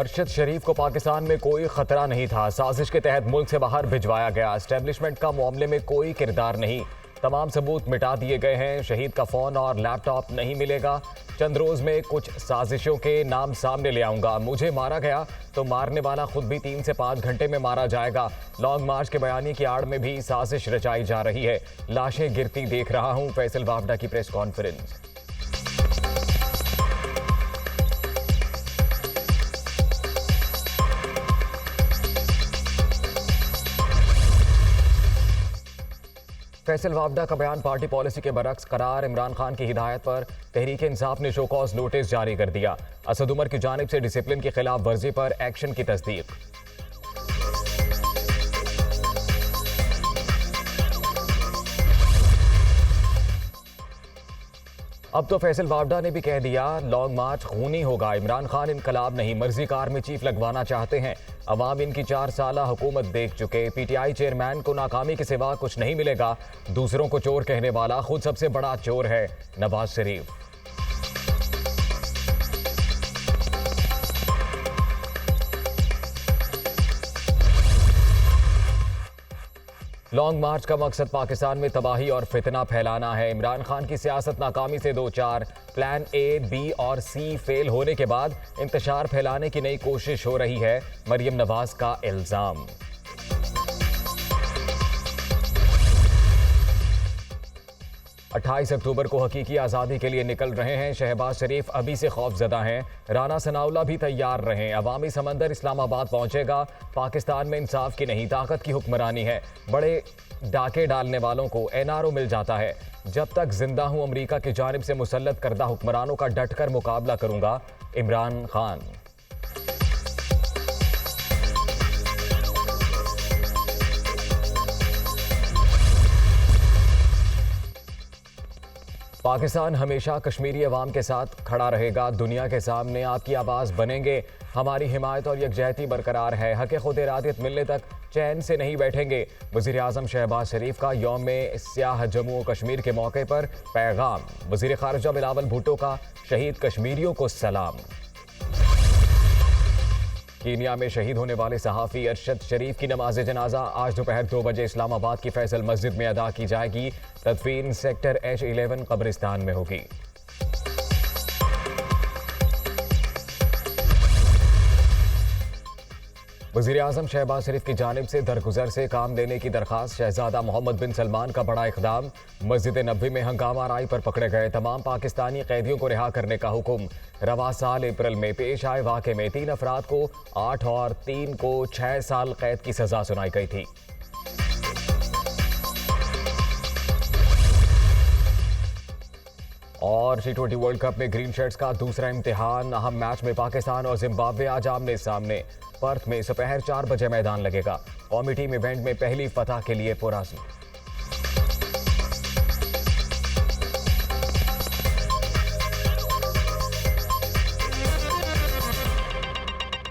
अरशद शरीफ को पाकिस्तान में कोई खतरा नहीं था। साजिश के तहत मुल्क से बाहर भिजवाया गया। एस्टेब्लिशमेंट का मामले में कोई किरदार नहीं। तमाम सबूत मिटा दिए गए हैं। शहीद का फोन और लैपटॉप नहीं मिलेगा। चंद रोज में कुछ साजिशों के नाम सामने ले आऊंगा। मुझे मारा गया तो मारने वाला खुद भी 3 से 5 घंटे में मारा जाएगा। लॉन्ग मार्च के बयानी की आड़ में भी साजिश रचाई जा रही है। लाशें गिरती देख रहा हूं। फैसल वावडा की प्रेस कॉन्फ्रेंस। फैसल वावडा का बयान पार्टी पॉलिसी के बरक्स करार। इमरान खान की हिदायत पर तहरीक इंसाफ ने शो कॉज नोटिस जारी कर दिया। असद उमर की जानिब से डिसिप्लिन की खिलाफ वर्जी पर एक्शन की तस्दीक। अब तो फैसल वावडा ने भी कह दिया लॉन्ग मार्च खूनी होगा। इमरान खान इनकलाब नहीं, मर्जी कार में चीफ लगवाना चाहते हैं। अवाम इनकी 4 साला हुकूमत देख चुके। पीटीआई चेयरमैन को नाकामी के सिवा कुछ नहीं मिलेगा। दूसरों को चोर कहने वाला खुद सबसे बड़ा चोर है नवाज शरीफ। लॉन्ग मार्च का मकसद पाकिस्तान में तबाही और फितना फैलाना है। इमरान खान की सियासत नाकामी से 2-4 प्लान ए, बी और सी फेल होने के बाद इंतशार फैलाने की नई कोशिश हो रही है। मरियम नवाज का इल्जाम। अट्ठाईस अक्टूबर को हकीकी आज़ादी के लिए निकल रहे हैं। शहबाज शरीफ अभी से खौफजदा हैं। राना सनाउल्लाह भी तैयार रहें। अवामी समंदर इस्लामाबाद पहुंचेगा। पाकिस्तान में इंसाफ की नहीं ताकत की हुक्मरानी है। बड़े डाके डालने वालों को एनआरओ मिल जाता है। जब तक जिंदा हूं अमरीका की जानिब से मुसल्लत करदा हुक्मरानों का डटकर मुकाबला करूंगा। इमरान खान। पाकिस्तान हमेशा कश्मीरी अवाम के साथ खड़ा रहेगा। दुनिया के सामने आपकी आवाज़ बनेंगे। हमारी हिमायत और यकजहती बरकरार है। हक़ खुद इरादियत मिलने तक चैन से नहीं बैठेंगे। वज़ीर आज़म शहबाज शरीफ का यौम स्याह जम्मू और कश्मीर के मौके पर पैगाम। वज़ीर ख़ारिजा बिलावल भुट्टो का शहीद कश्मीरियों को सलाम। कीनिया में शहीद होने वाले सहाफ़ी अरशद शरीफ की नमाज जनाजा आज दोपहर 2 बजे इस्लामाबाद की फैसल मस्जिद में अदा की जाएगी। तदफीन सेक्टर H11 कब्रिस्तान में होगी। वज़ीर आज़म शहबाज शरीफ की जानिब से दरगुजर से काम लेने की दरख्वास्त। शहजादा मोहम्मद बिन सलमान का बड़ा इक़दाम। मस्जिद नबवी में हंगामा आराई पर पकड़े गए तमाम पाकिस्तानी कैदियों को रिहा करने का हुक्म। रवा साल अप्रैल में पेश आए वाक़े में 3 अफराद को 8 और 3 को 6 साल कैद की सजा सुनाई गई थी। और T20 वर्ल्ड कप में ग्रीन शर्ट्स का दूसरा इम्तिहान। अहम मैच में पाकिस्तान और जिम्बाब्वे आज आमने सामने। पर्थ में दोपहर 4 बजे मैदान लगेगा। कौमी टीम इवेंट में पहली फतह के लिए पुरअज़्म।